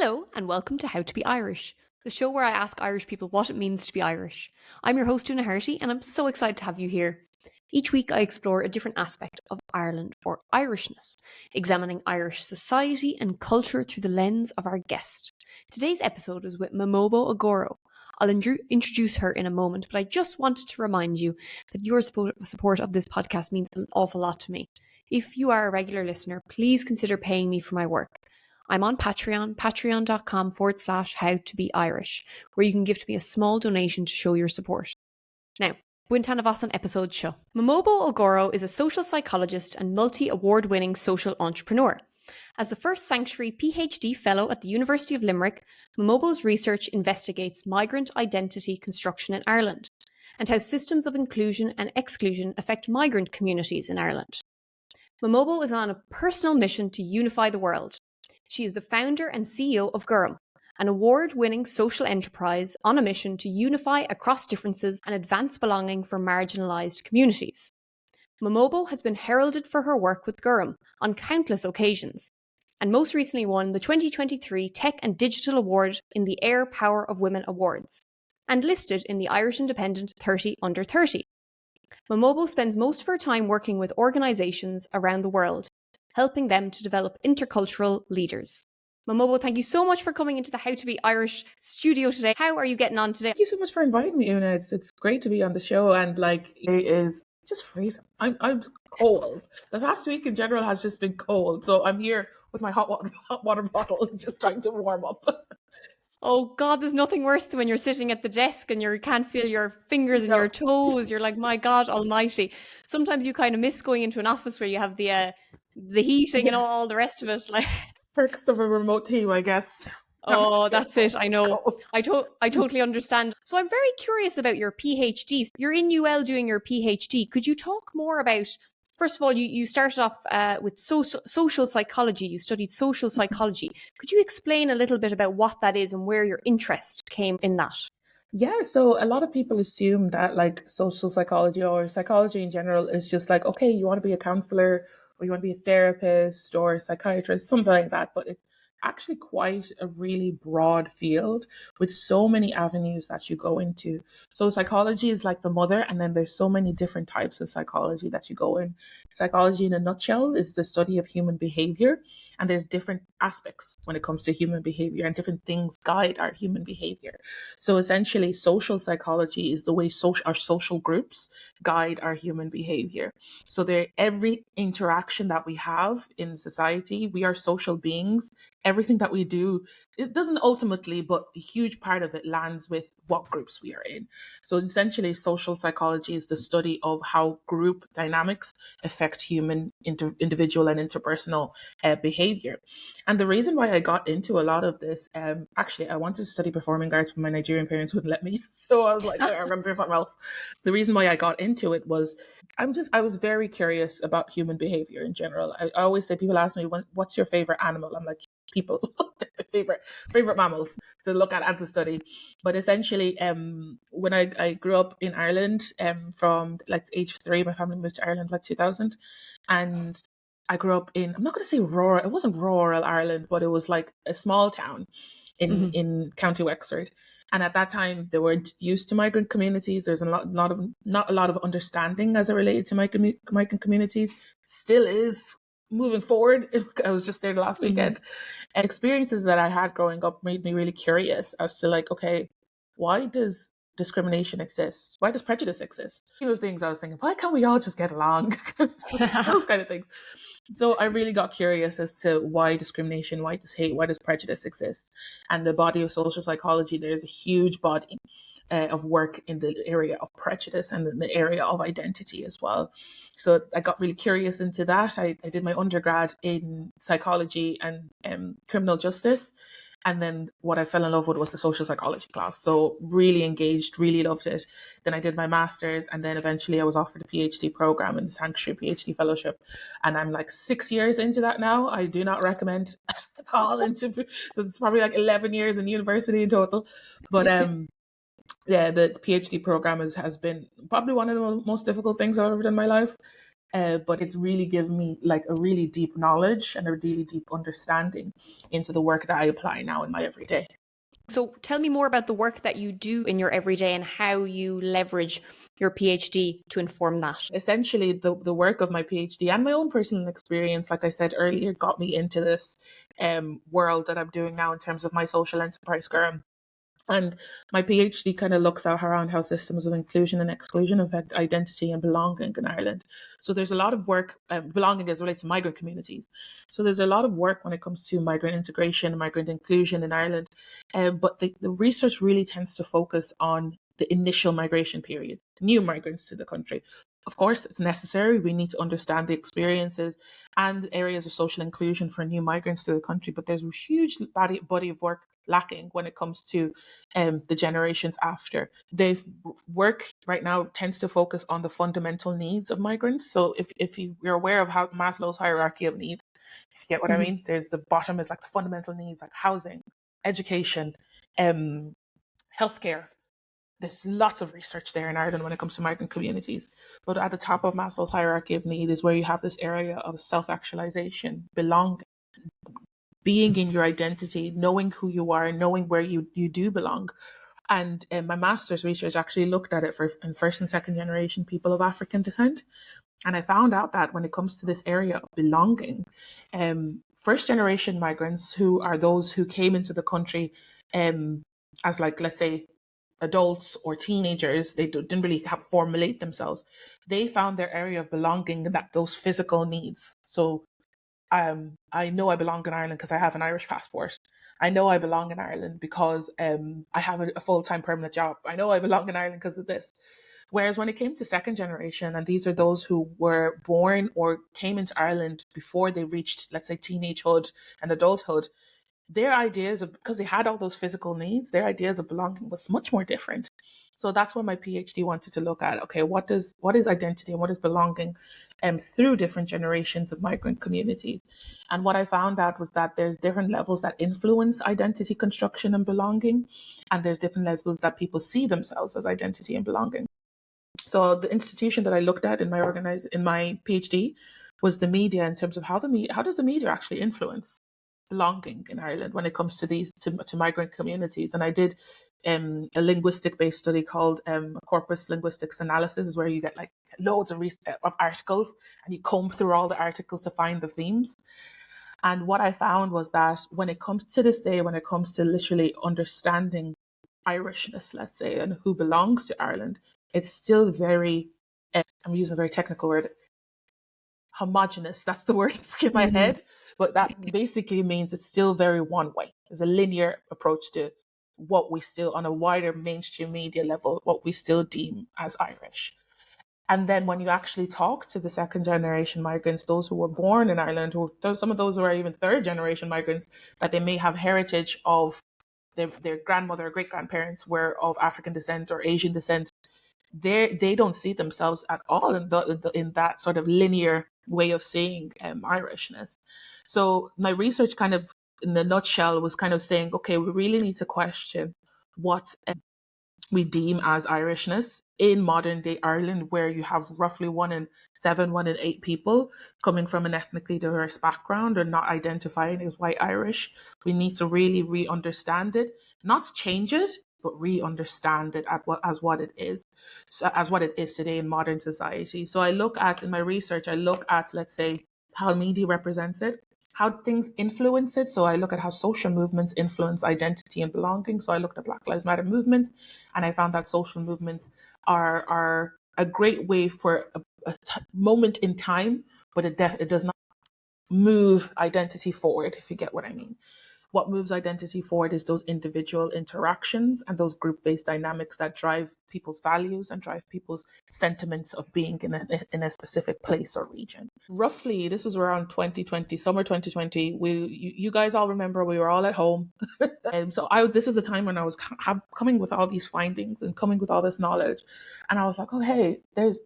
Hello, and welcome to How to Be Irish, the show where I ask Irish people what it means to be Irish. I'm your host, Una Harty, and I'm so excited to have you here. Each week, I explore a different aspect of Ireland or Irishness, examining Irish society and culture through the lens of our guest. Today's episode is with Mamobo Ogoro. I'll introduce her in a moment, but I just wanted to remind you that your support of this podcast means an awful lot to me. If you are a regular listener, please consider paying me for my work. I'm on Patreon, patreon.com/howtobeirish, where you can give to me a small donation to show your support. Now, buintan vas an episode show. Mamobo Ogoro is a social psychologist and multi-award winning social entrepreneur. As the first sanctuary PhD fellow at the University of Limerick, Mamobo's research investigates migrant identity construction in Ireland and how systems of inclusion and exclusion affect migrant communities in Ireland. Mamobo is on a personal mission to unify the world. She is the founder and CEO of Gorm, an award-winning social enterprise on a mission to unify across differences and advance belonging for marginalised communities. Mamobo has been heralded for her work with Gorm on countless occasions, and most recently won the 2023 Tech and Digital Award in the Air Power of Women Awards, and listed in the Irish Independent 30 Under 30. Mamobo spends most of her time working with organisations around the world, helping them to develop intercultural leaders. Mamobo, thank you so much for coming into the How to Be Irish studio today. How are you getting on today? Thank you so much for inviting me, Una. It's great to be on the show, and it is just freezing. I'm cold. The past week in general has just been cold, so I'm here with my hot water bottle, just trying to warm up. Oh God, there's nothing worse than when you're sitting at the desk and you can't feel your fingers and your toes. You're like, my God Almighty. Sometimes you kind of miss going into an office where you have the heating and all the rest of it. Like perks of a remote team, I guess. Oh, that's it. I know. I totally understand. So I'm very curious about your PhD. You're in UL doing your PhD. Could you talk more about, first of all, you started off with social psychology. You studied social psychology. Could you explain a little bit about what that is and where your interest came in that? Yeah, so a lot of people assume that social psychology or psychology in general is just okay, you want to be a counselor or you want to be a therapist or a psychiatrist, something like that. But it's actually quite a really broad field with so many avenues that you go into. So psychology is like the mother, and then there's so many different types of psychology that you go in. Psychology in a nutshell is the study of human behavior, and there's different aspects when it comes to human behavior, and different things guide our human behavior. So essentially, social psychology is the way our social groups guide our human behavior. So every interaction that we have in society, we are social beings. Everything that we do, it doesn't ultimately, but a huge part of it lands with what groups we are in. So essentially, social psychology is the study of how group dynamics affect human individual and interpersonal behavior. And the reason why I got into a lot of this, actually, I wanted to study performing arts, but my Nigerian parents wouldn't let me. So I was like, I'm going to do something else. The reason why I got into it was I was very curious about human behavior in general. I always say, people ask me, what's your favorite animal? I'm like, people. favorite mammals to look at and to study. But essentially, when I grew up in Ireland, from age 3, my family moved to Ireland 2000, and I grew up in, I'm not going to say rural, it wasn't rural Ireland, but it was like a small town in County Wexford. And at that time, they weren't used to migrant communities. There's not a lot of understanding as it related to migrant communities. Still is moving forward. I was just there the last weekend. And experiences that I had growing up made me really curious as to okay, why does discrimination exist? Why does prejudice exist? Those things I was thinking, why can't we all just get along? Those kind of things. So I really got curious as to why discrimination, why does hate, why does prejudice exist? And the body of social psychology, there's a huge body of work in the area of prejudice and in the area of identity as well. So I got really curious into that. I did my undergrad in psychology and criminal justice. And then what I fell in love with was the social psychology class. So really engaged, really loved it. Then I did my master's, and then eventually I was offered a PhD program in the Sanctuary PhD Fellowship. And I'm 6 years into that now. I do not recommend at all so it's probably 11 years in university in total. But yeah, the PhD program has been probably one of the most difficult things I've ever done in my life. but it's really given me like a really deep knowledge and a really deep understanding into the work that I apply now in my everyday. So tell me more about the work that you do in your everyday and how you leverage your PhD to inform that. Essentially, the work of my PhD and my own personal experience, like I said earlier, got me into this world that I'm doing now in terms of my social enterprise, Gorm. And my PhD kind of looks at around how systems of inclusion and exclusion affect identity and belonging in Ireland. So there's a lot of work, belonging as related to migrant communities. So there's a lot of work when it comes to migrant integration and migrant inclusion in Ireland. But the research really tends to focus on the initial migration period, new migrants to the country. Of course, it's necessary. We need to understand the experiences and areas of social inclusion for new migrants to the country. But there's a huge body of work lacking when it comes to the generations after. Their work right now tends to focus on the fundamental needs of migrants. So if you're aware of how Maslow's hierarchy of needs, if you get what I mean, there's the bottom is like the fundamental needs like housing, education, healthcare. There's lots of research there in Ireland when it comes to migrant communities. But at the top of Maslow's hierarchy of need is where you have this area of self-actualization, belonging, being in your identity, knowing who you are, knowing where you do belong. And my master's research actually looked at it in first and second generation people of African descent. And I found out that when it comes to this area of belonging, first generation migrants, who are those who came into the country as, like, let's say, adults or teenagers, they didn't really have formulate themselves. They found their area of belonging in that those physical needs. So I know I belong in Ireland because I have an Irish passport. I know I belong in Ireland because I have a full-time permanent job. I know I belong in Ireland because of this. Whereas when it came to second generation, and these are those who were born or came into Ireland before they reached, let's say, teenagehood and adulthood, their ideas of, because they had all those physical needs, their ideas of belonging was much more different. So that's what my PhD wanted to look at. Okay, what is identity and what is belonging through different generations of migrant communities. And what I found out was that there's different levels that influence identity construction and belonging, and there's different levels that people see themselves as identity and belonging. So the institution that I looked at in my PhD was the media, in terms of how does the media actually influence belonging in Ireland when it comes to these to migrant communities. And I did a linguistic based study called corpus linguistics analysis, is where you get like loads of articles and you comb through all the articles to find the themes. And what I found was that when it comes to this day, when it comes to literally understanding Irishness, let's say, and who belongs to Ireland, it's still very, I'm using a very technical word, homogenous. That's the word that's in my head. But that basically means it's still very one way. There's a linear approach to what we still, on a wider mainstream media level, what we still deem as Irish. And then when you actually talk to the second generation migrants, those who were born in Ireland, some of those who are even third generation migrants, that they may have heritage of their grandmother or great grandparents were of African descent or Asian descent, they don't see themselves at all in that sort of linear way of seeing Irishness. So my research, kind of in the nutshell, was kind of saying, okay, we really need to question what we deem as Irishness in modern day Ireland, where you have roughly 1 in 7, 1 in 8 people coming from an ethnically diverse background or not identifying as white Irish. We need to really re-understand it, not change it, but re-understand it as what it is, so as what it is today in modern society. So I look at, in my research, I look at, let's say, how media represents it, how things influence it. So I look at how social movements influence identity and belonging. So I looked at Black Lives Matter movement, and I found that social movements are a great way for a moment in time, but it does not move identity forward, if you get what I mean. What moves identity forward is those individual interactions and those group-based dynamics that drive people's values and drive people's sentiments of being in a specific place or region. Roughly, this was around 2020, summer 2020. You guys all remember we were all at home. And so this was a time when I was coming with all these findings and coming with all this knowledge. And I was like, oh, hey, there's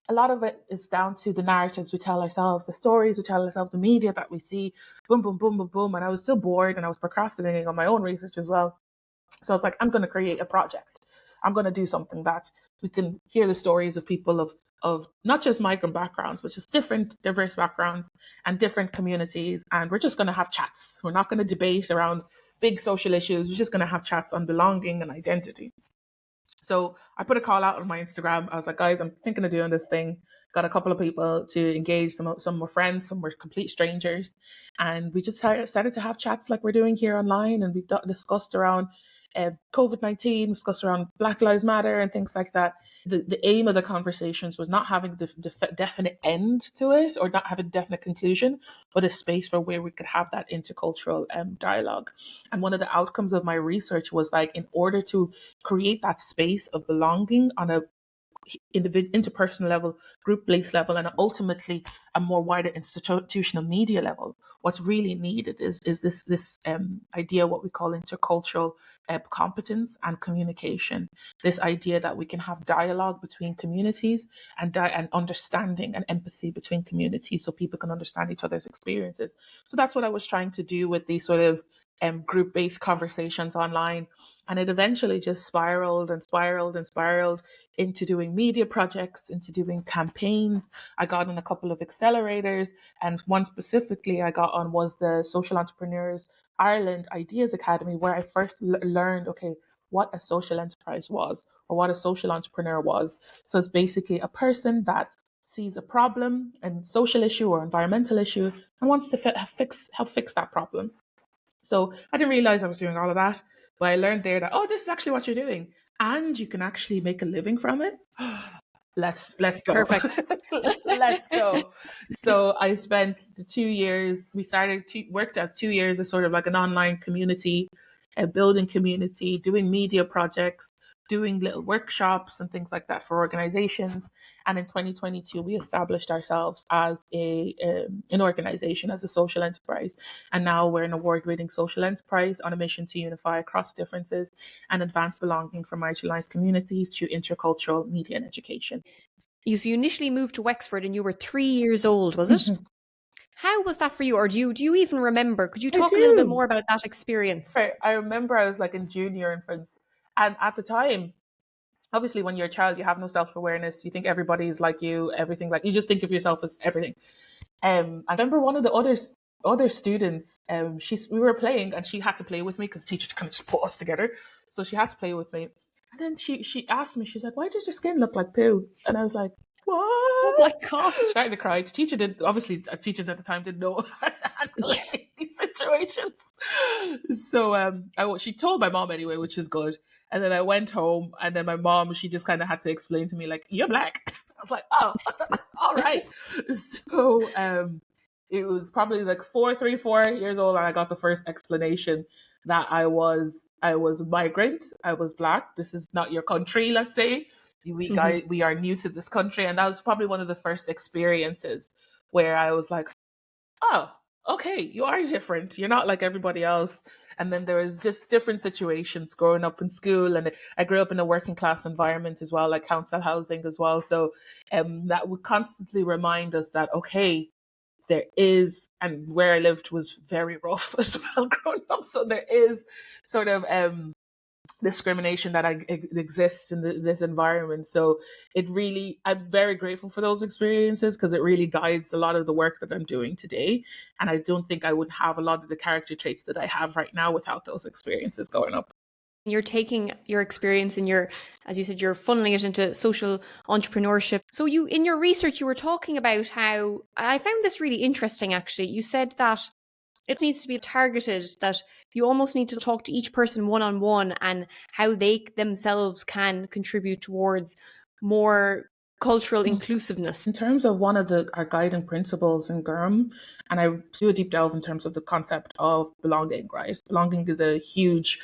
a lot of it is down to the narratives we tell ourselves, the stories we tell ourselves, the media that we see, boom, boom, boom, boom, boom. And I was still bored and I was procrastinating on my own research as well. So I was like, I'm going to create a project. I'm going to do something that we can hear the stories of people of of not just migrant backgrounds, but just different diverse backgrounds and different communities. And we're just going to have chats. We're not going to debate around big social issues. We're just going to have chats on belonging and identity. So I put a call out on my Instagram. I was like, guys, I'm thinking of doing this thing. Got a couple of people to engage. Some were friends, some were complete strangers, and we just started to have chats like we're doing here online. And we discussed around COVID-19, discussed around Black Lives Matter and things like that. The aim of the conversations was not having the definite end to it or not having a definite conclusion, but a space for where we could have that intercultural dialogue. And one of the outcomes of my research was like, in order to create that space of belonging on a interpersonal level, group-based level, and ultimately a more wider institutional media level, what's really needed is this idea, what we call intercultural competence and communication. This idea that we can have dialogue between communities and understanding and empathy between communities, so people can understand each other's experiences. So that's what I was trying to do with these sort of group-based conversations online. And it eventually just spiraled and spiraled and spiraled into doing media projects, into doing campaigns. I got on a couple of accelerators, and one specifically I got on was the Social Entrepreneurs Ireland Ideas Academy, where I first learned, okay, what a social enterprise was, or what a social entrepreneur was. So it's basically a person that sees a problem, a social issue or environmental issue, and wants to help fix that problem. So I didn't realize I was doing all of that, but I learned there that, oh, this is actually what you're doing, and you can actually make a living from it. Let's go. Perfect. Let's go. So I spent the 2 years. Worked out 2 years as sort of like an online community, a building community, doing media projects, doing little workshops and things like that for organizations. And in 2022, we established ourselves as an organization, as a social enterprise. And now we're an award-winning social enterprise on a mission to unify across differences and advance belonging for marginalized communities through intercultural media and education. So you initially moved to Wexford and you were 3 years old, was it? How was that for you? Or do you even remember? Could you I talk a little bit do. more about that experience? I remember I was like in junior infants. And at the time, obviously when you're a child, you have no self-awareness. You think everybody's like you, everything, like you just think of yourself as everything. I remember one of the other students, we were playing and she had to play with me because the teacher kind of just put us together. So she had to play with me. And then she asked me, she's like, why does your skin look like poo? And I was like, Oh my what? God. Started to cry. Teachers at the time didn't know how to handle Yeah. any situations. So she told my mom anyway, which is good. And then I went home, and then my mom, she just kind of had to explain to me, like, you're black. I was like, oh, all right. So it was probably like 4 years old, and I got the first explanation that I was migrant, I was black. This is not your country, let's say. We are new to this country, and that was probably one of the first experiences where I was like, oh, okay, you are different. You're not like everybody else. And then there was just different situations growing up in school, and I grew up in a working class environment as well, like council housing as well. So that would constantly remind us that, okay, there is, and where I lived was very rough as well growing up. So there is sort of discrimination that exists in this environment. So I'm very grateful for those experiences because it really guides a lot of the work that I'm doing today. And I don't think I would have a lot of the character traits that I have right now without those experiences growing up. You're taking your experience and as you said, you're funneling it into social entrepreneurship. So in your research, you were talking about how, I found this really interesting actually. You said that it needs to be targeted, that you almost need to talk to each person one-on-one and how they themselves can contribute towards more cultural inclusiveness. In terms of one of our guiding principles in Gorm, and I do a deep delve in terms of the concept of belonging, right? Belonging is a huge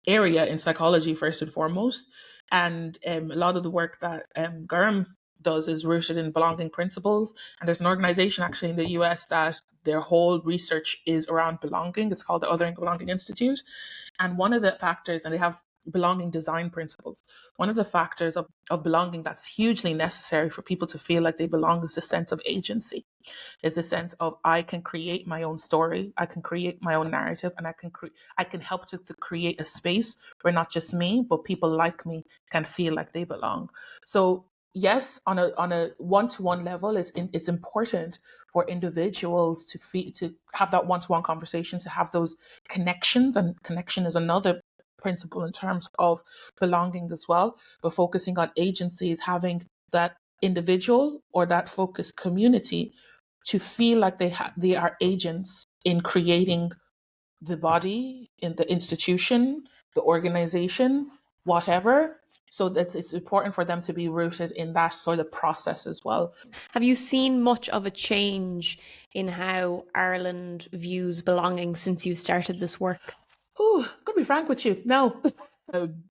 area in psychology, first and foremost. And a lot of the work that Gorm does is rooted in belonging principles. And there's an organization actually in the US that their whole research is around belonging. It's called the Othering Belonging Institute. And one of the factors, and they have belonging design principles, one of the factors of belonging that's hugely necessary for people to feel like they belong is a sense of agency. Is a sense of, I can create my own story, I can create my own narrative, and I can help to create a space where not just me, but people like me can feel like they belong. So yes, on a one-to-one level, it's important for individuals to have that one-to-one conversations, to have those connections, and connection is another principle in terms of belonging as well. But focusing on agencies, having that individual or that focused community to feel like they are agents in creating the body, in the institution, the organization, whatever. So that it's important for them to be rooted in that sort of process as well. Have you seen much of a change in how Ireland views belonging since you started this work? Oh, gonna be frank with you, no.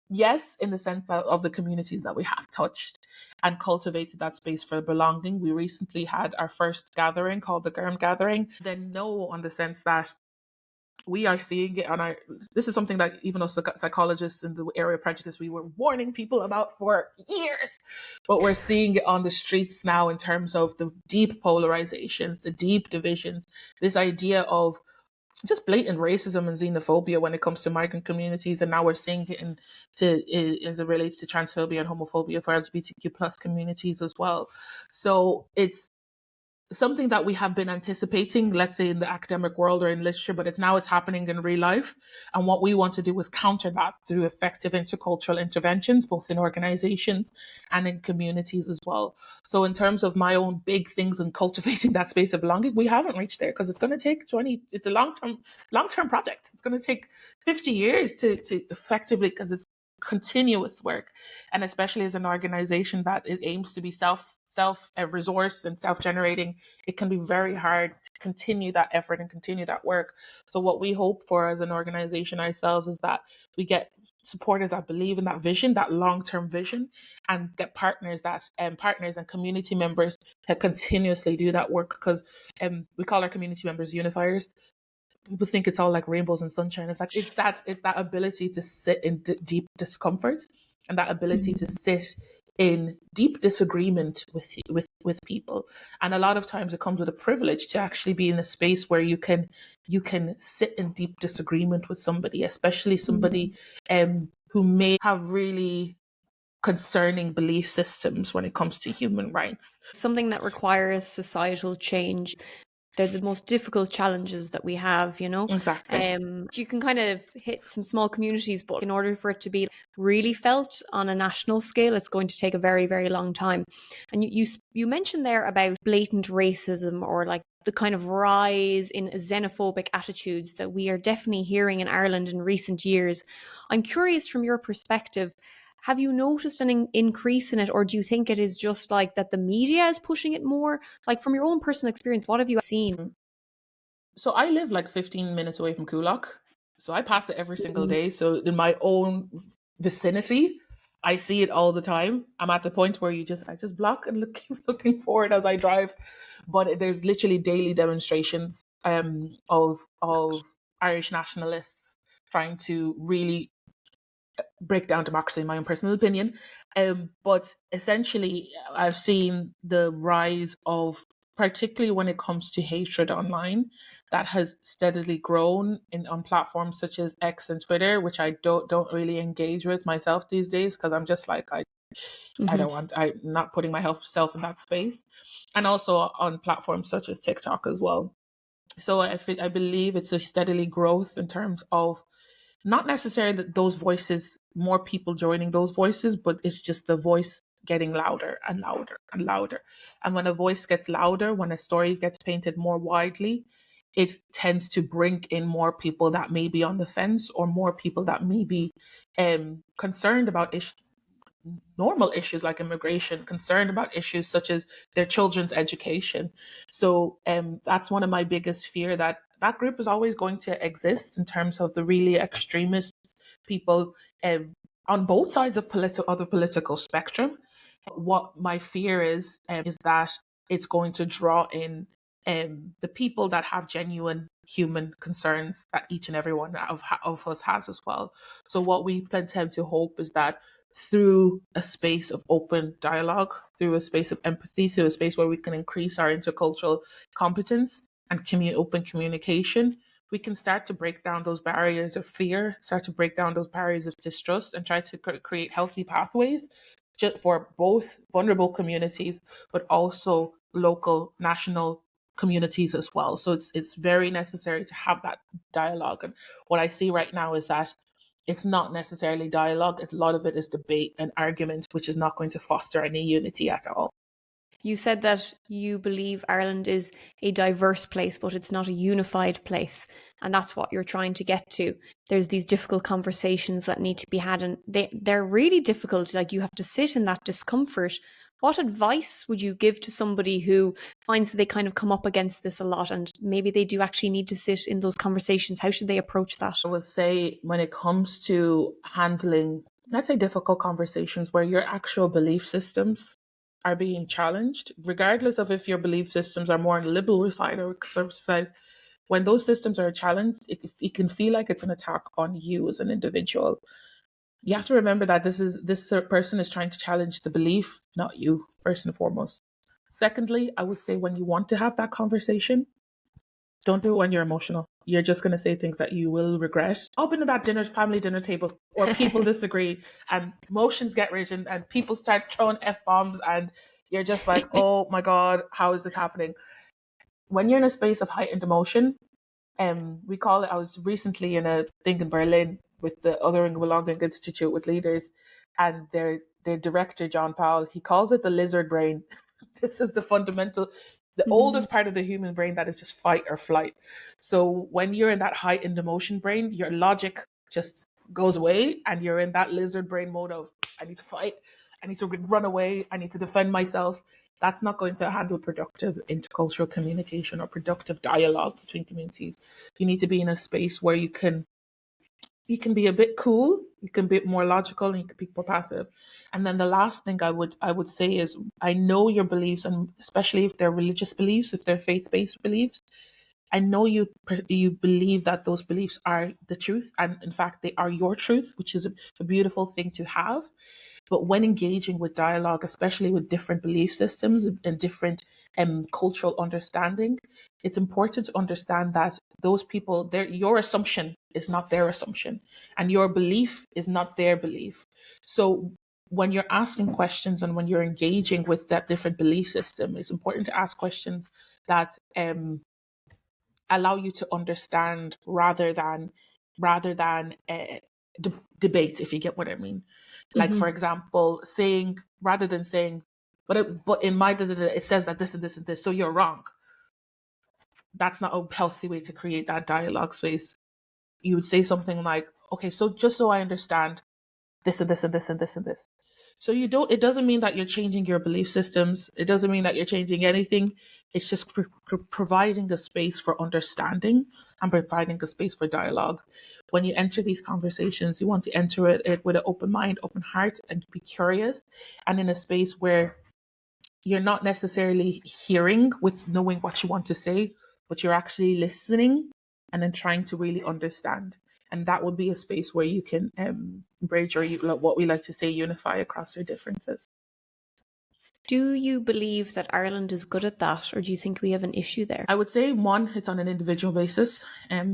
Yes, in the sense of the communities that we have touched and cultivated that space for belonging. We recently had our first gathering called the Gorm Gathering. Then no, on the sense that we are seeing it on our, this is something that even us psychologists in the area of prejudice, we were warning people about for years, but we're seeing it on the streets now in terms of the deep polarizations, the deep divisions, this idea of just blatant racism and xenophobia when it comes to migrant communities, and now we're seeing it as it relates to transphobia and homophobia for LGBTQ plus communities as well. So it's something that we have been anticipating, let's say in the academic world or in literature, but it's happening in real life. And what we want to do is counter that through effective intercultural interventions, both in organizations and in communities as well. So in terms of my own big things and cultivating that space of belonging, we haven't reached there because it's going to take 20, it's a long-term project. It's going to take 50 years to effectively, because it's continuous work, and especially as an organization that it aims to be self resource and self generating, it can be very hard to continue that effort and continue that work. So what we hope for as an organization ourselves is that we get supporters that believe in that vision, that long-term vision, and get partners and community members that continuously do that work, because we call our community members unifiers. People think it's all like rainbows and sunshine. It's like it's that ability to sit in deep discomfort, and that ability to sit in deep disagreement with people. And a lot of times it comes with a privilege to actually be in a space where you can sit in deep disagreement with somebody, especially somebody who may have really concerning belief systems when it comes to human rights. Something that requires societal change. They're the most difficult challenges that we have, you know. Exactly. You can kind of hit some small communities, but in order for it to be really felt on a national scale, it's going to take a very, very long time. And you mentioned there about blatant racism, or like the kind of rise in xenophobic attitudes that we are definitely hearing in Ireland in recent years. I'm curious, from your perspective, have you noticed an increase in it, or do you think it is just like that the media is pushing it more? Like, from your own personal experience, what have you seen? So I live like 15 minutes away from Kulak. So I pass it every single day. So in my own vicinity, I see it all the time. I'm at the point where I just block and looking forward as I drive. But there's literally daily demonstrations of Irish nationalists trying to really break down democracy, in my own personal opinion. But essentially, I've seen the rise of, particularly when it comes to hatred online, that has steadily grown on platforms such as X and Twitter, which I don't really engage with myself these days, because I'm just like I Mhm. don't want, I'm not putting myself in that space, and also on platforms such as TikTok as well. So I believe it's a steadily growth in terms of not necessarily that those voices, more people joining those voices, but it's just the voice getting louder and louder and louder. And when a voice gets louder, when a story gets painted more widely, it tends to bring in more people that may be on the fence, or more people that may be concerned about normal issues like immigration, concerned about issues such as their children's education. So that's one of my biggest fear, that that group is always going to exist in terms of the really extremist people on both sides of other political spectrum. What my fear is that it's going to draw in the people that have genuine human concerns that each and every one of us has as well. So what we tend to hope is that through a space of open dialogue, through a space of empathy, through a space where we can increase our intercultural competence and open communication, we can start to break down those barriers of fear, start to break down those barriers of distrust, and try to create healthy pathways for both vulnerable communities, but also local, national communities as well. So it's very necessary to have that dialogue. And what I see right now is that it's not necessarily dialogue. A lot of it is debate and argument, which is not going to foster any unity at all. You said that you believe Ireland is a diverse place, but it's not a unified place. And that's what you're trying to get to. There's these difficult conversations that need to be had, and they're really difficult. Like, you have to sit in that discomfort. What advice would you give to somebody who finds that they kind of come up against this a lot, and maybe they do actually need to sit in those conversations? How should they approach that? I would say when it comes to handling, let's say, difficult conversations where your actual belief systems are being challenged, regardless of if your belief systems are more on the liberal side or conservative side, when those systems are challenged, it can feel like it's an attack on you as an individual. You have to remember that this person is trying to challenge the belief, not you, first and foremost. Secondly, I would say when you want to have that conversation, don't do it when you're emotional. You're just going to say things that you will regret. Up into that family dinner table, or people disagree and emotions get risen and people start throwing F-bombs and you're just like, oh my God, how is this happening? When you're in a space of heightened emotion, we call it, I was recently in a thing in Berlin with the Othering Belonging Institute with leaders, and their director, John Powell, he calls it the lizard brain. This is the fundamental, the oldest part of the human brain that is just fight or flight. So when you're in that heightened emotion brain, your logic just goes away and you're in that lizard brain mode of, I need to fight, I need to run away, I need to defend myself. That's not going to handle productive intercultural communication or productive dialogue between communities. You need to be in a space where you can be a bit cool, you can be more logical, and you can be more passive. And then the last thing I would say is, I know your beliefs, and especially if they're religious beliefs, if they're faith-based beliefs, I know you believe that those beliefs are the truth, and in fact they are your truth, which is a beautiful thing to have. But when engaging with dialogue, especially with different belief systems and different cultural understanding, it's important to understand that those people, your assumption is not their assumption, and your belief is not their belief. So when you're asking questions and when you're engaging with that different belief system, it's important to ask questions that allow you to understand rather than debate, if you get what I mean. Like, for example, saying, rather than saying, but in my it says that this and this and this, so you're wrong. That's not a healthy way to create that dialogue space. You would say something like, okay, so just so I understand, this and this and this and this and this. So it doesn't mean that you're changing your belief systems. It doesn't mean that you're changing anything. It's just providing a space for understanding and providing a space for dialogue. When you enter these conversations, you want to enter it with an open mind, open heart, and be curious, and in a space where you're not necessarily hearing with knowing what you want to say, but you're actually listening and then trying to really understand. And that would be a space where you can bridge, or what we like to say, unify across your differences. Do you believe that Ireland is good at that, or do you think we have an issue there? I would say, one, it's on an individual basis.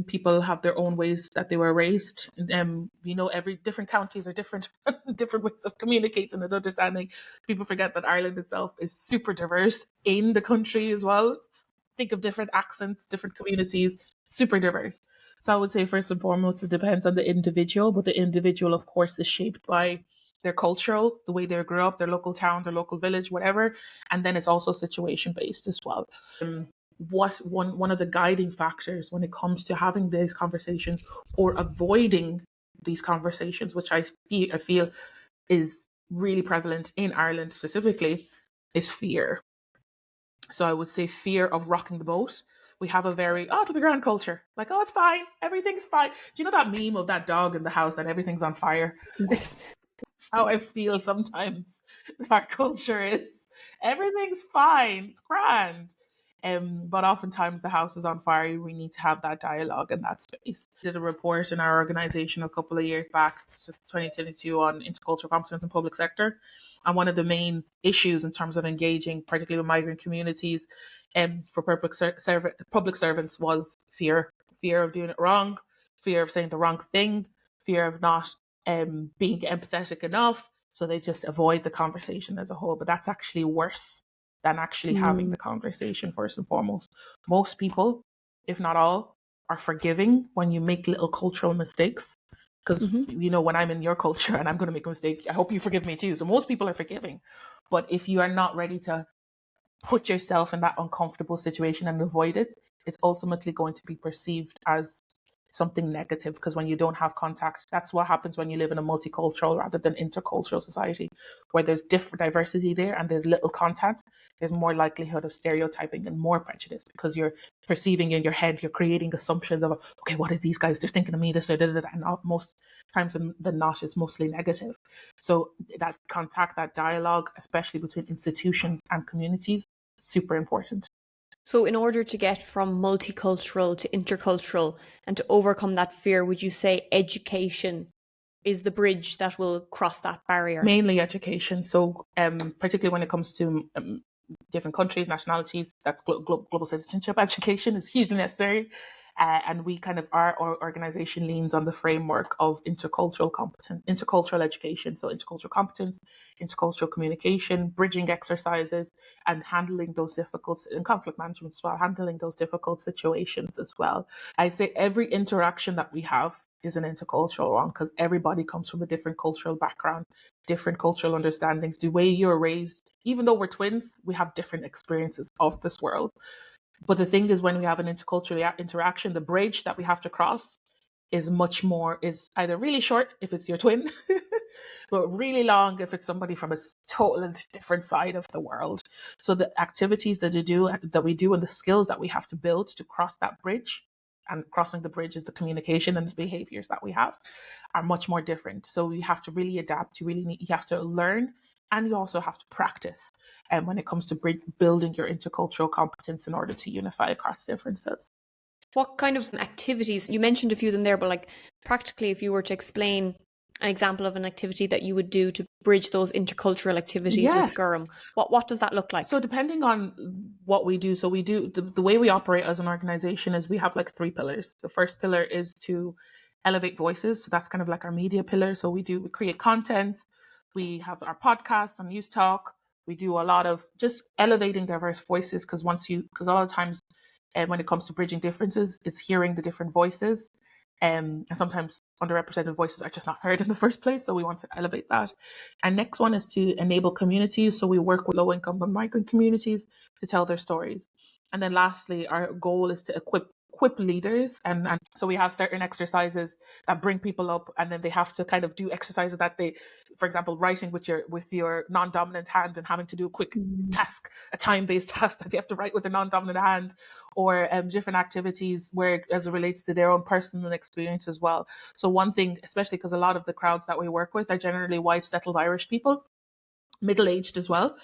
People have their own ways that they were raised. Every different counties are different, different ways of communicating and understanding. People forget that Ireland itself is super diverse in the country as well. Think of different accents, different communities, super diverse. So I would say, first and foremost, it depends on the individual, but the individual, of course, is shaped by their cultural, the way they grew up, their local town, their local village, whatever. And then it's also situation based as well. What one of the guiding factors when it comes to having these conversations or avoiding these conversations, which I feel is really prevalent in Ireland specifically, is fear. So I would say fear of rocking the boat. We have a very, it'll be grand culture. Like, oh, it's fine. Everything's fine. Do you know that meme of that dog in the house and everything's on fire? Yes. That's how I feel sometimes that culture is. Everything's fine. It's grand. But oftentimes the house is on fire. We need to have that dialogue in that space. I did a report in our organization a couple of years back, 2022, on intercultural competence in the public sector. And one of the main issues in terms of engaging, particularly with migrant communities, for public servants, was fear of doing it wrong, fear of saying the wrong thing, fear of not being empathetic enough, So they just avoid the conversation as a whole. But that's actually worse than actually having the conversation first and foremost. Most people, if not all, are forgiving when you make little cultural mistakes. Because, when I'm in your culture and I'm going to make a mistake, I hope you forgive me too. So most people are forgiving. But if you are not ready to put yourself in that uncomfortable situation and avoid it, it's ultimately going to be perceived as something negative, because when you don't have contact, that's what happens when you live in a multicultural rather than intercultural society, where there's different diversity there and there's little contact. There's more likelihood of stereotyping and more prejudice, because you're perceiving in your head, you're creating assumptions of, okay, what are these guys, they're thinking of me, this or that, and most times than not, it's mostly negative. So that contact, that dialogue, especially between institutions and communities, super important. So, in order to get from multicultural to intercultural and to overcome that fear, would you say education is the bridge that will cross that barrier? Mainly education. So, particularly when it comes to different countries, nationalities, that's global citizenship education is hugely necessary. And we kind of, our organization leans on the framework of intercultural education. So intercultural competence, intercultural communication, bridging exercises, and handling those difficult, and conflict management as well, handling those difficult situations as well. I say every interaction that we have is an intercultural one, because everybody comes from a different cultural background, different cultural understandings. The way you're raised, even though we're twins, we have different experiences of this world. But the thing is, when we have an intercultural interaction, the bridge that we have to cross is either really short if it's your twin, but really long if it's somebody from a total and different side of the world. So the activities that we do and the skills that we have to build to cross that bridge, and crossing the bridge is the communication and the behaviors that we have, are much more different. So you have to really adapt. You have to learn, and you also have to practice. And when it comes to building your intercultural competence in order to unify across differences. What kind of activities, you mentioned a few of them there, but like practically, if you were to explain an example of an activity that you would do to bridge those intercultural activities Yeah. with Gorm, what does that look like? So depending on what we do, the way we operate as an organization is we have like 3 pillars. The first pillar is to elevate voices. So that's kind of like our media pillar. So we create content. We have our podcast on News Talk. We do a lot of just elevating diverse voices, because a lot of times, when it comes to bridging differences, it's hearing the different voices. And sometimes underrepresented voices are just not heard in the first place. So we want to elevate that. And next one is to enable communities. So we work with low income and migrant communities to tell their stories. And then lastly, our goal is to equip leaders. And so we have certain exercises that bring people up, and then they have to kind of do exercises that they, for example, writing with your non-dominant hand and having to do a quick task, a time-based task that you have to write with a non-dominant hand, or different activities where, as it relates to their own personal experience as well. So one thing, especially because a lot of the crowds that we work with are generally white settled Irish people, middle-aged as well.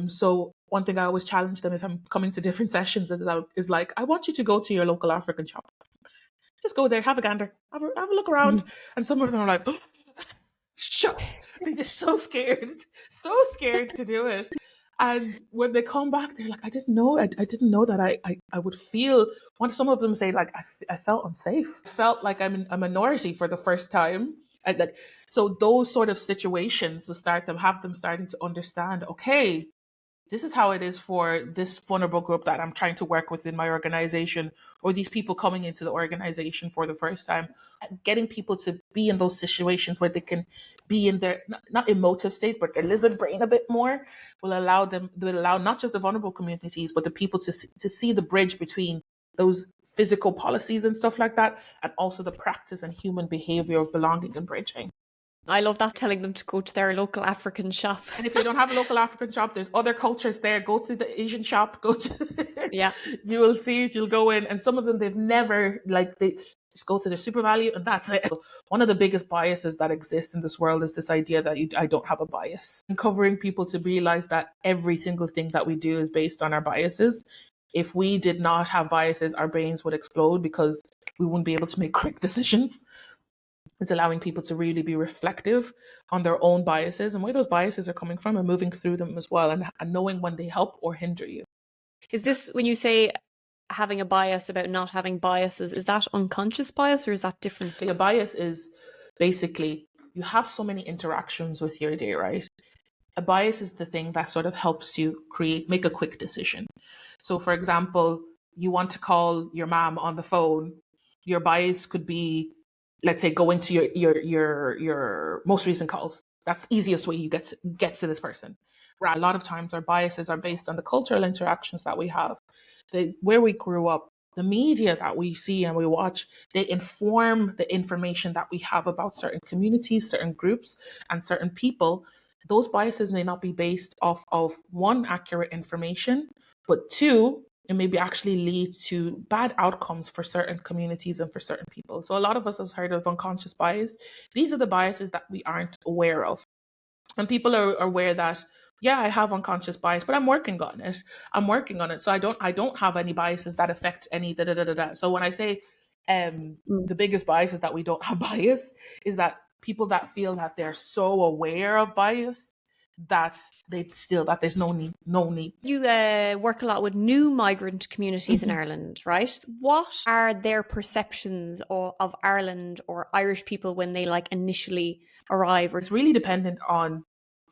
So one thing I always challenge them if I'm coming to different sessions is like, I want you to go to your local African shop. Just go there, have a gander, have a look around. And some of them are like, oh, shut. They're just so scared to do it. And when they come back, they're like, I didn't know that I would feel. Some of them say, like, I felt unsafe. I felt like I'm in a minority for the first time. So those sort of situations will have them starting to understand, okay, this is how it is for this vulnerable group that I'm trying to work with in my organization, or these people coming into the organization for the first time. Getting people to be in those situations where they can be in their not emotive state, but their lizard brain a bit more, will allow not just the vulnerable communities, but the people to see the bridge between those physical policies and stuff like that, and also the practice and human behavior of belonging and bridging. I love that, telling them to go to their local African shop. And if they don't have a local African shop, there's other cultures there. Go to the Asian shop. Yeah. You will see it. You'll go in, and some of them they've never they just go to their super value, and that's it. One of the biggest biases that exists in this world is this idea that I don't have a bias. Uncovering people to realize that every single thing that we do is based on our biases. If we did not have biases, our brains would explode, because we wouldn't be able to make quick decisions. It's allowing people to really be reflective on their own biases and where those biases are coming from, and moving through them as well, and knowing when they help or hinder you. Is this, when you say having a bias about not having biases, is that unconscious bias or is that different? A bias is basically you have so many interactions with your day, right? A bias is the thing that sort of helps you make a quick decision. So, for example, you want to call your mom on the phone. Your bias could be, let's say, going to your most recent calls. That's the easiest way you get to this person. Right. A lot of times, our biases are based on the cultural interactions that we have, where we grew up, the media that we see and we watch. They inform the information that we have about certain communities, certain groups, and certain people. Those biases may not be based off of one, accurate information, but two, it maybe actually lead to bad outcomes for certain communities and for certain people. So a lot of us has heard of unconscious bias. These are the biases that we aren't aware of. And people are aware that, yeah, I have unconscious bias, but I'm working on it. I'm working on it. So I don't have any biases that affect any da da da da da. So when I say Mm. the biggest bias is that we don't have bias, is that people that feel that they're so aware of bias that they feel that there's no need. You work a lot with new migrant communities in Mhm. Ireland, right? What are their perceptions of Ireland or Irish people when they like initially arrive? Or It's really dependent on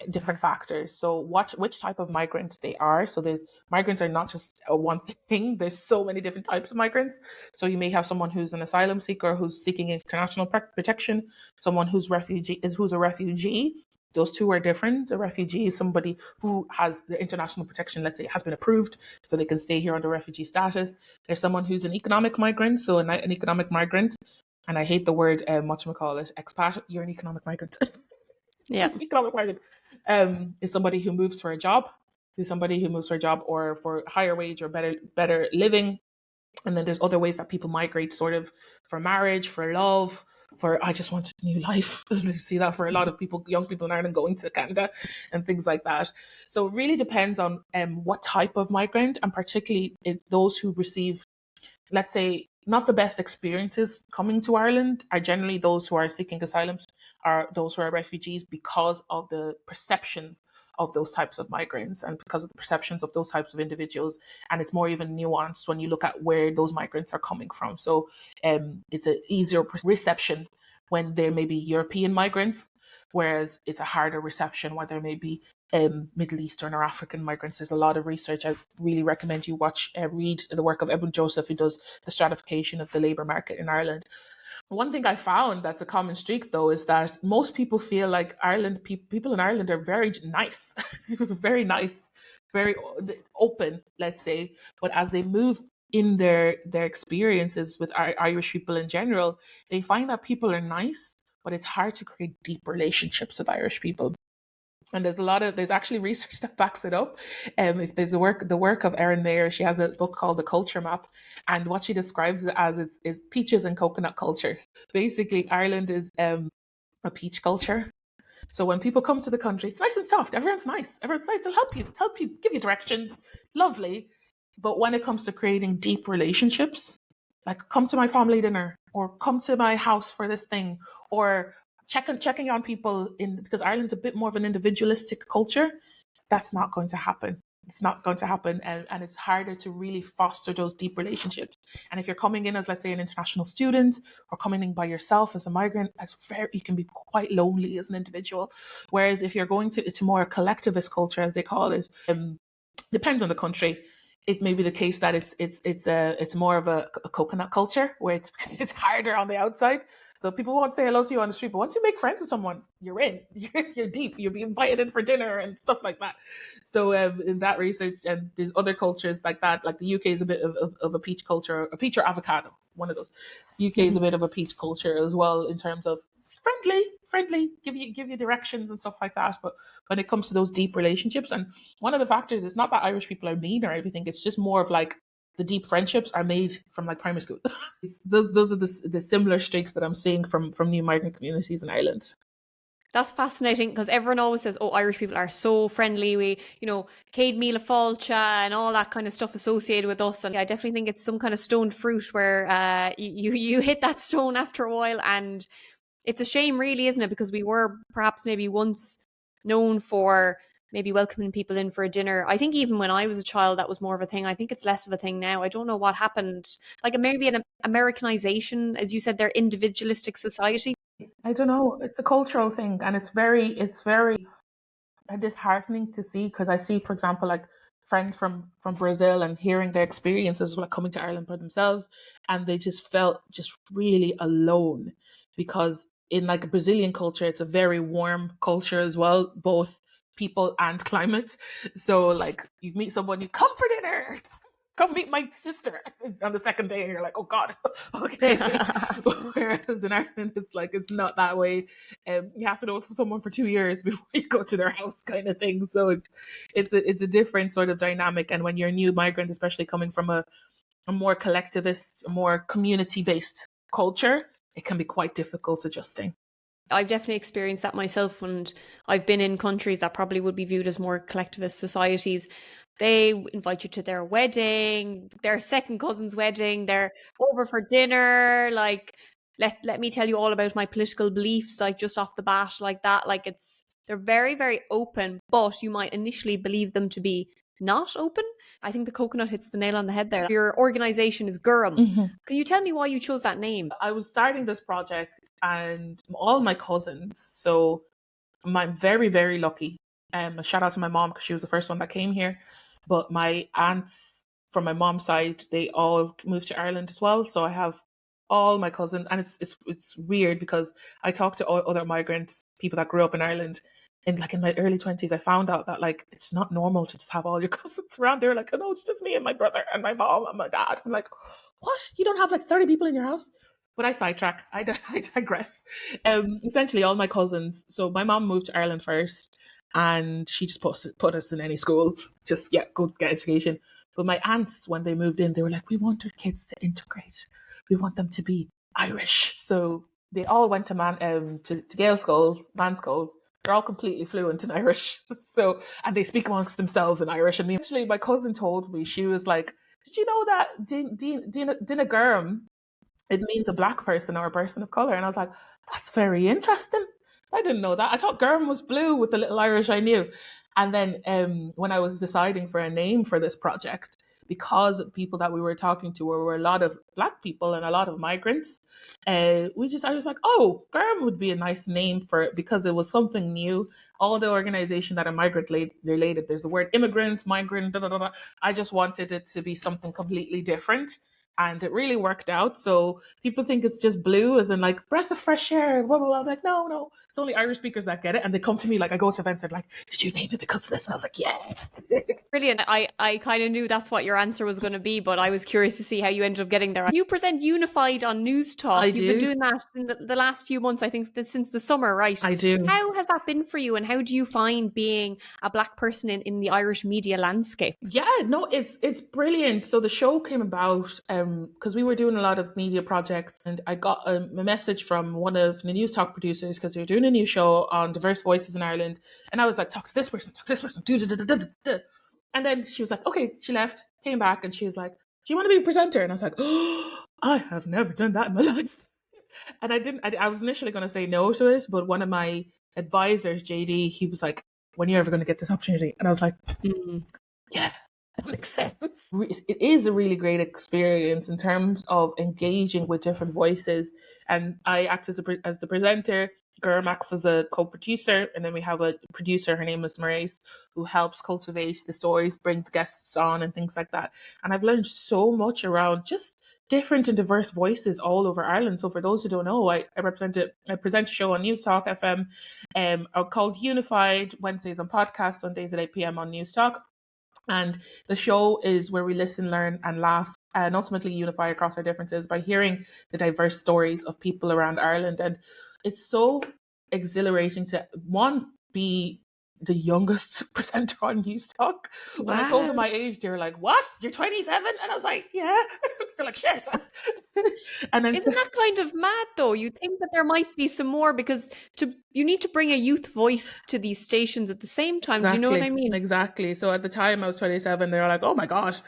different factors. So which type of migrants they are. So there's migrants are not just a one thing. There's so many different types of migrants. So you may have someone who's an asylum seeker who's seeking international protection, someone who's a refugee. Those two are different. A refugee is somebody who has the international protection, let's say, has been approved, so they can stay here under refugee status. There's someone who's an economic migrant, so an economic migrant, and I hate the word whatchamacallit, expat. You're an economic migrant. yeah, Economic migrant is somebody who moves for a job, who's somebody who moves for a job or for higher wage or better living. And then there's other ways that people migrate, sort of for marriage, for love, for I just want a new life. You see that for a lot of people, young people in Ireland going to Canada and things like that. So it really depends on what type of migrant, and particularly those who receive, let's say, not the best experiences coming to Ireland are generally those who are seeking asylum, are those who are refugees, because of the perceptions of those types of migrants and because of the perceptions of those types of individuals. And it's more even nuanced when you look at where those migrants are coming from. So it's an easier reception when there may be European migrants, whereas it's a harder reception where there may be Middle Eastern or African migrants. There's a lot of research. I really recommend you read the work of Eben Joseph, who does the stratification of the labour market in Ireland. One thing I found that's a common streak, though, is that most people feel like people in Ireland are very nice, very nice, very open, let's say. But as they move in their experiences with Irish people in general, they find that people are nice, but it's hard to create deep relationships with Irish people. And there's actually research that backs it up. If there's the work of Erin Mayer, she has a book called The Culture Map, and what she describes it as is peaches and coconut cultures. Basically, Ireland is a peach culture. So when people come to the country, it's nice and soft. Everyone's nice. Everyone's nice. They'll help you, give you directions. Lovely. But when it comes to creating deep relationships, like come to my family dinner or come to my house for this thing, or checking on people because Ireland's a bit more of an individualistic culture, that's not going to happen. It's not going to happen, and it's harder to really foster those deep relationships. And if you're coming in as, let's say, an international student, or coming in by yourself as a migrant, you can be quite lonely as an individual. Whereas if you're going to more a collectivist culture, as they call it, depends on the country. It may be the case that it's more of a coconut culture where it's it's harder on the outside. So people won't say hello to you on the street, but once you make friends with someone, you're in. You're deep. You'll be invited in for dinner and stuff like that. So in that research, and there's other cultures like that. Like the UK is a bit of a peach culture, a peach or avocado, one of those. UK is a bit of a peach culture as well in terms of friendly, give you directions and stuff like that. But when it comes to those deep relationships, and one of the factors is not that Irish people are mean or everything, it's just more of like the deep friendships are made from like primary school. Those are the similar streaks that I'm seeing from new migrant communities in Ireland. that's fascinating because everyone always says, "Oh, Irish people are so friendly. We, Cade Míle Fáilte and all that kind of stuff associated with us." And I definitely think it's some kind of stoned fruit where you hit that stone after a while, and it's a shame, really, isn't it? Because we were perhaps maybe once known for maybe welcoming people in for a dinner. I think even when I was a child, that was more of a thing. I think it's less of a thing now. I don't know what happened. Like maybe an Americanization, as you said, their individualistic society. I don't know. It's a cultural thing, and it's very disheartening to see, because I see, for example, like friends from Brazil, and hearing their experiences like coming to Ireland by themselves, and they just felt just really alone, because in like a Brazilian culture, it's a very warm culture as well, both people and climate. So like you meet someone, you come for dinner, come meet my sister on the second day, and you're like, oh God, okay. Whereas in Ireland, it's like it's not that way. You have to know someone for 2 years before you go to their house, kind of thing. So it's a different sort of dynamic. And when you're a new migrant, especially coming from a more collectivist, a more community based culture, it can be quite difficult adjusting. I've definitely experienced that myself, and I've been in countries that probably would be viewed as more collectivist societies. They invite you to their wedding, their second cousin's wedding, they're over for dinner, like let me tell you all about my political beliefs, like just off the bat, like that. Like they're very, very open, but you might initially believe them to be not open. I think the coconut hits the nail on the head there. Your organization is Gorm. Mhm. Can you tell me why you chose that name? I was starting this project, and all my cousins. So I'm very, very lucky. A shout out to my mom, because she was the first one that came here. But my aunts from my mom's side, they all moved to Ireland as well. So I have all my cousins, and it's weird, because I talked to all other migrants, people that grew up in Ireland. And like in my early 20s, I found out that like it's not normal to just have all your cousins around. They're like, oh no, it's just me and my brother and my mom and my dad. I'm like, what? You don't have like 30 people in your house? But I sidetrack. I digress. Essentially, all my cousins. So my mom moved to Ireland first, and she just put us in any school. Just yeah, go get education. But my aunts, when they moved in, they were like, we want our kids to integrate. We want them to be Irish. So they all went to to Gael schools, man schools. They're all completely fluent in Irish. So and they speak amongst themselves in Irish. And eventually, my cousin told me, she was like, "Did you know that Dina Germ, it means a black person or a person of color?" And I was like, that's very interesting. I didn't know that. I thought Gorm was blue with the little Irish I knew. And then when I was deciding for a name for this project, because people that we were talking to were a lot of black people and a lot of migrants, I was like, oh, Gorm would be a nice name for it, because it was something new. All the organization that are migrant related, there's the word immigrant, migrant, da, da, da, da. I just wanted it to be something completely different, and it really worked out. So people think it's just blue, as in like breath of fresh air, blah blah blah. I'm like, no, no, it's only Irish speakers that get it, and they come to me like, I go to events, they're like, did you name it because of this? And I was like, yeah. Brilliant. I kind of knew that's what your answer was going to be, but I was curious to see how you ended up getting there. You present Unified on News I Talk. You've been do, doing that in the last few months, I think, since the summer, right? I do. How has that been for you, and how do you find being a black person in the Irish media landscape? Yeah, no, it's brilliant. So the show came about because we were doing a lot of media projects, and I got a message from one of the News Talk producers, because they're doing a new show on diverse voices in Ireland, and I was like, talk to this person, do, do, do, do, do, do. And then she was like, okay, she left, came back, and she was like, do you want to be a presenter? And I was like, oh, I have never done that in my life. And I didn't. I was initially going to say no to it, but one of my advisors, JD, he was like, when are you ever going to get this opportunity? And I was like, Mm. yeah, that makes sense. It is a really great experience in terms of engaging with different voices. And I act as the presenter. Gorm acts as a co-producer, and then we have a producer. Her name is Maurice, who helps cultivate the stories, bring the guests on, and things like that. And I've learned so much around just different and diverse voices all over Ireland. So for those who don't know, I present a show on News Talk FM, called Unified, Wednesdays on podcast, Sundays at 8 p.m. on News Talk. And the show is where we listen, learn, and laugh, and ultimately unify across our differences by hearing the diverse stories of people around Ireland. And it's so exhilarating to, one, be the youngest presenter on News Talk. When I told Wow. them my age, they were like, "What? You're 27?" And I was like, "Yeah." They're like, "Shit." And then Isn't that kind of mad though? You think that there might be some more, because you need to bring a youth voice to these stations at the same time. Do you know what I exactly, mean? exactly. So at the time I was 27, they were like, "Oh my gosh,"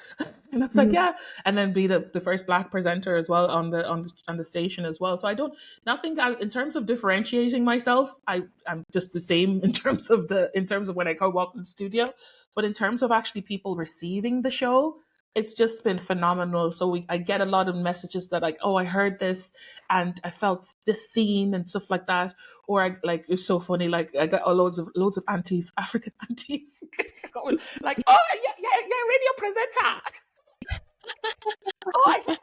and I was like, Mhm. "Yeah," and then be the first black presenter as well on the station as well. So I don't nothing in terms of differentiating myself. I'm just the same in terms of when I go walk in the studio, but in terms of actually people receiving the show, it's just been phenomenal. So I get a lot of messages that like, oh, I heard this and I felt this scene and stuff like that. Or I like, it's so funny. Like I got loads of aunties, African aunties, going like, oh yeah, radio presenter. Oh, I heard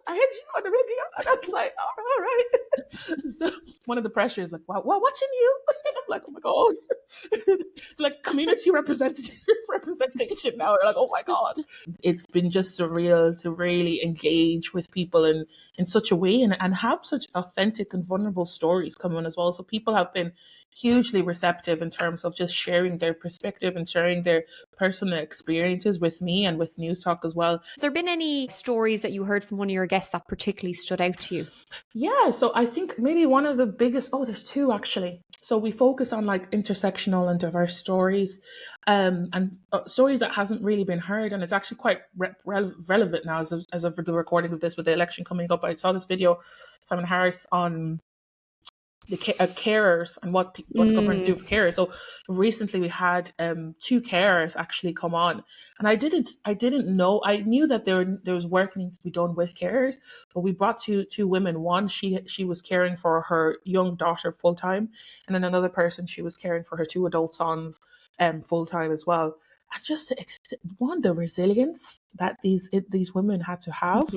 you on the radio, and I was like, all right. So one of the pressures, like, wow, well, watching you. And I'm like, oh my god, like community representative representation now. You're like, oh my god, it's been just surreal to really engage with people in such a way and have such authentic and vulnerable stories come on as well. So people have been hugely receptive in terms of just sharing their perspective and sharing their personal experiences with me and with News Talk as well. Has there been any stories that you heard from one of your guests that particularly stood out to you? Yeah, so I think maybe one of the biggest, there's two actually. So we focus on like intersectional and diverse stories, and stories that hasn't really been heard, and it's actually quite relevant now as of the recording of this with the election coming up. I saw this video, Simon Harris on the carers and what the government do for carers. So recently we had two carers actually come on, and I didn't know. I knew that there was work needing to be done with carers, but we brought two women. One, she was caring for her young daughter full time, and then another person, she was caring for her two adult sons full time as well. And just the resilience that these women had to have,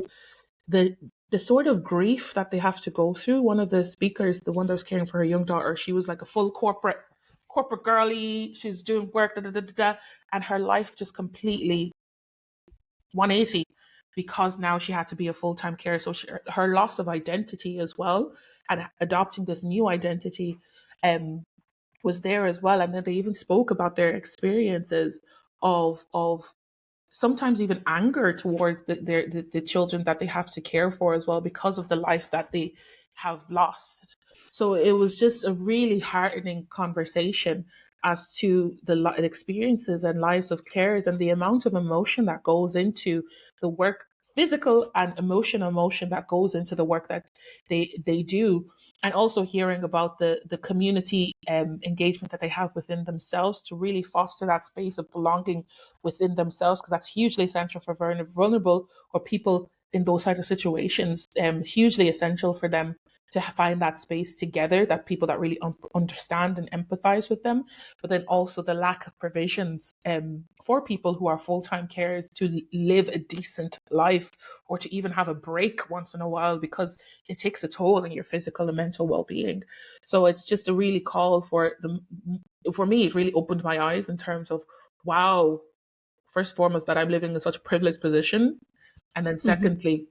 the sort of grief that they have to go through. One of the speakers, the one that was caring for her young daughter, she was like a full corporate girly. She's doing work, and her life just completely 180 because now she had to be a full-time carer. So her loss of identity as well and adopting this new identity was there as well. And then they even spoke about their experiences of sometimes even anger towards the children that they have to care for as well because of the life that they have lost. So it was just a really heartening conversation as to the experiences and lives of carers and the amount of emotion that goes into the work, physical and emotion that goes into the work that they do, and also hearing about the community engagement that they have within themselves to really foster that space of belonging within themselves, because that's hugely essential for vulnerable or people in those types of situations. Hugely essential for them to find that space together, that people that really understand and empathize with them, but then also the lack of provisions for people who are full-time carers to live a decent life or to even have a break once in a while, because it takes a toll on your physical and mental well-being. So it's just a really call for me, it really opened my eyes in terms of, wow, first and foremost, that I'm living in such a privileged position. And then secondly,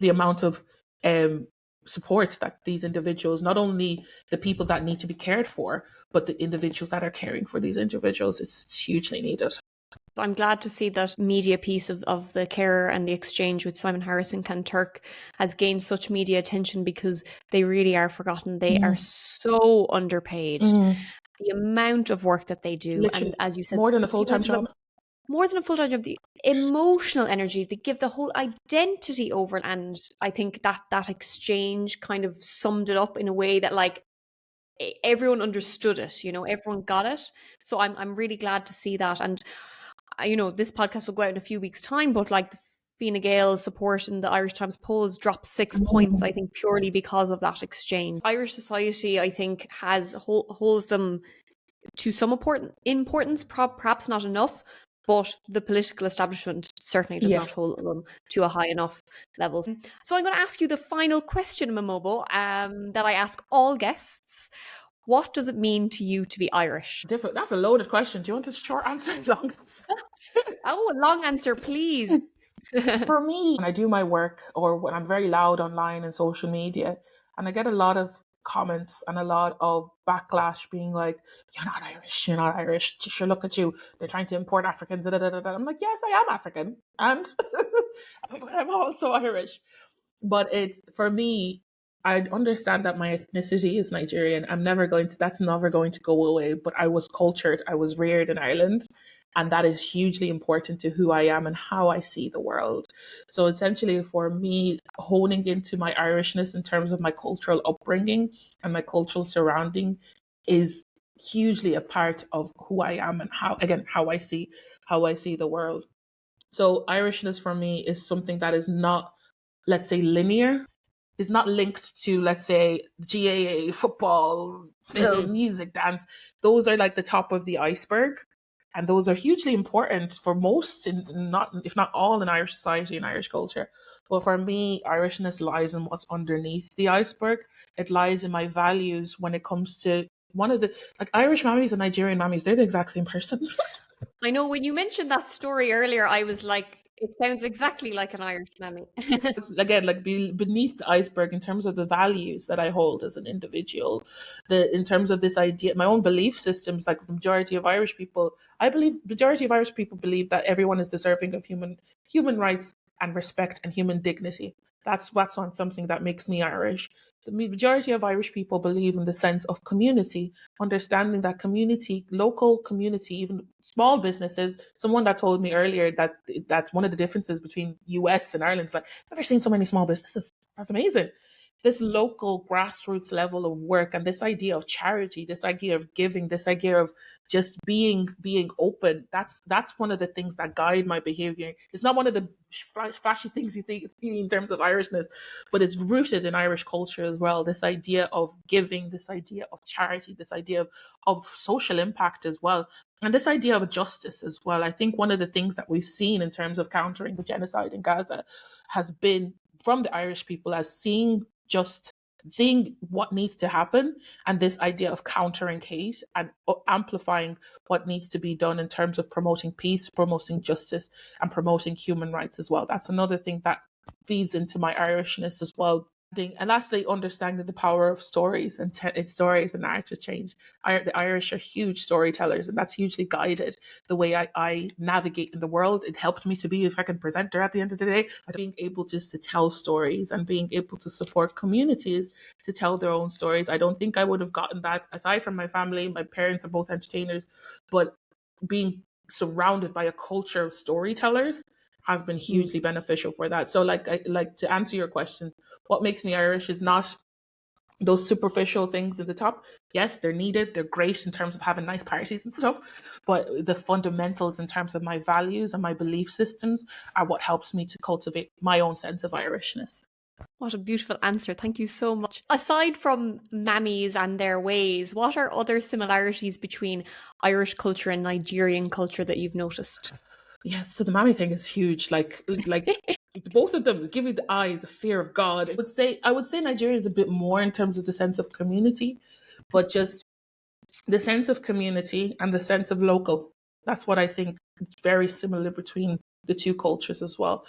the amount of support that these individuals, not only the people that need to be cared for, but the individuals that are caring for these individuals, it's hugely needed. I'm glad to see that media piece of the carer and the exchange with Simon Harris and Ken Turk has gained such media attention, because they really are forgotten. They are so underpaid. The amount of work that they do, Literally, and as you said, more than a full-time job. More than a full-time job, the emotional energy, they give the whole identity over. And I think that exchange kind of summed it up in a way that like everyone understood it, everyone got it. So I'm really glad to see that. And this podcast will go out in a few weeks' time, but like the Fine Gael support in the Irish Times polls dropped 6 points, I think, purely because of that exchange. Irish society, I think, holds them to some importance, perhaps not enough, but the political establishment certainly does not hold them to a high enough level. So I'm going to ask you the final question, Mamobo, that I ask all guests. What does it mean to you to be Irish? Different. That's a loaded question. Do you want a short answer and long answer? Oh, a long answer, please. For me, when I do my work or when I'm very loud online and social media, and I get a lot of comments and a lot of backlash being like, you're not Irish, sure, look at you, they're trying to import Africans, I'm like, yes, I am African, and I'm also Irish. But for me, I understand that my ethnicity is Nigerian. That's never going to go away, but I was cultured, I was reared in Ireland, and that is hugely important to who I am and how I see the world. So essentially for me, honing into my Irishness in terms of my cultural upbringing and my cultural surrounding is hugely a part of who I am and how I see the world. So Irishness for me is something that is not, let's say, linear. It's not linked to, let's say, GAA, football, film, music, dance. Those are like the top of the iceberg. And those are hugely important for most, not if not all, in Irish society and Irish culture. But for me, Irishness lies in what's underneath the iceberg. It lies in my values when it comes to one of the, like, Irish mammies and Nigerian mammies, they're the exact same person. I know when you mentioned that story earlier, I was like, it sounds exactly like an Irish mammy. It's, again, like beneath the iceberg in terms of the values that I hold as an individual, in terms of this idea, my own belief systems. Like the majority of Irish people, I believe, majority of Irish people believe that everyone is deserving of human rights and respect and human dignity. That's what's on something that makes me Irish. The majority of Irish people believe in the sense of community, understanding that community, local community, even small businesses. Someone that told me earlier that one of the differences between US and Ireland is like, I've never seen so many small businesses. That's amazing. This local grassroots level of work and this idea of charity, this idea of giving, this idea of just being open. That's one of the things that guide my behavior. It's not one of the flashy things you think in terms of Irishness, but it's rooted in Irish culture as well. This idea of giving, this idea of charity, this idea of social impact as well. And this idea of justice as well. I think one of the things that we've seen in terms of countering the genocide in Gaza has been from the Irish people as seeing what needs to happen, and this idea of countering hate and amplifying what needs to be done in terms of promoting peace, promoting justice, and promoting human rights as well. That's another thing that feeds into my Irishness as well. And lastly, understanding the power of stories and stories and narrative change. The Irish are huge storytellers, and that's hugely guided the way I navigate in the world. It helped me to be a fucking presenter at the end of the day. Being able just to tell stories and being able to support communities to tell their own stories. I don't think I would have gotten that aside from my family. My parents are both entertainers, but being surrounded by a culture of storytellers has been hugely beneficial for that. So like to answer your question, what makes me Irish is not those superficial things at the top. Yes, they're needed. They're great in terms of having nice parties and stuff. But the fundamentals in terms of my values and my belief systems are what helps me to cultivate my own sense of Irishness. What a beautiful answer. Thank you so much. Aside from mammies and their ways, what are other similarities between Irish culture and Nigerian culture that you've noticed? Yeah, so the mammy thing is huge. Like both of them give you the eye, the fear of God. I would say Nigeria is a bit more in terms of the sense of community, but just the sense of community and the sense of local. That's what I think is very similar between the two cultures as well.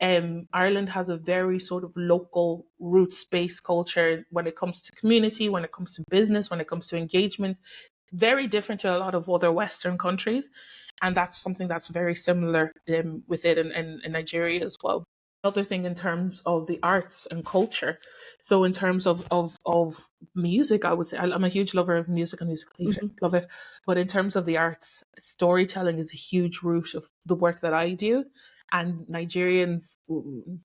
Ireland has a very sort of local roots based culture when it comes to community, when it comes to business, when it comes to engagement. Very different to a lot of other Western countries. And that's something that's very similar with it in Nigeria as well. Other thing in terms of the arts and culture. So in terms of music, I would say I'm a huge lover of music and music theatre. Love it. But in terms of the arts, storytelling is a huge root of the work that I do. And Nigerians,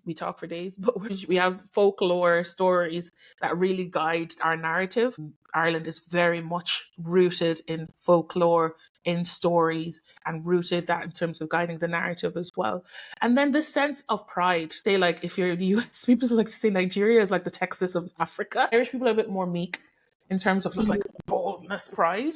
we talk for days, but we have folklore stories that really guide our narrative. Ireland is very much rooted in folklore, in stories, and rooted that in terms of guiding the narrative as well. And then this sense of pride. Say, like, if you're the US, people like to say Nigeria is like the Texas of Africa. Irish people are a bit more meek in terms of just like boldness, pride.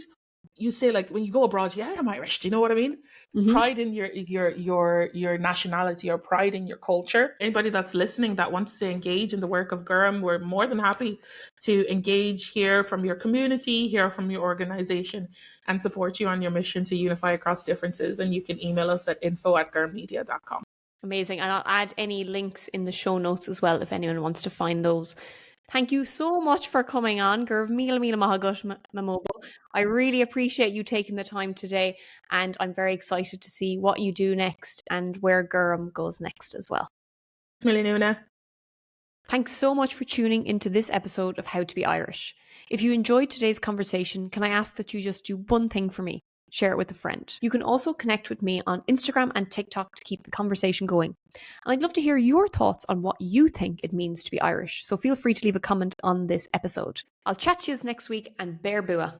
You say, like, when you go abroad, yeah, I'm Irish. Do you know what I mean? It's pride in your nationality or pride in your culture. Anybody that's listening that wants to engage in the work of Gorm, we're more than happy to engage, hear from your community, hear from your organization, and support you on your mission to unify across differences. And you can email us at info@gormmedia.com. Amazing. And I'll add any links in the show notes as well if anyone wants to find those. Thank you so much for coming on, Gurv Mila Mila Mahagut Mamobo. I really appreciate you taking the time today, and I'm very excited to see what you do next and where Gorm goes next as well. Thanks so much for tuning into this episode of How to Be Irish. If you enjoyed today's conversation, can I ask that you just do one thing for me? Share it with a friend. You can also connect with me on Instagram and TikTok to keep the conversation going. And I'd love to hear your thoughts on what you think it means to be Irish, so feel free to leave a comment on this episode. I'll chat to you next week, and bear bua.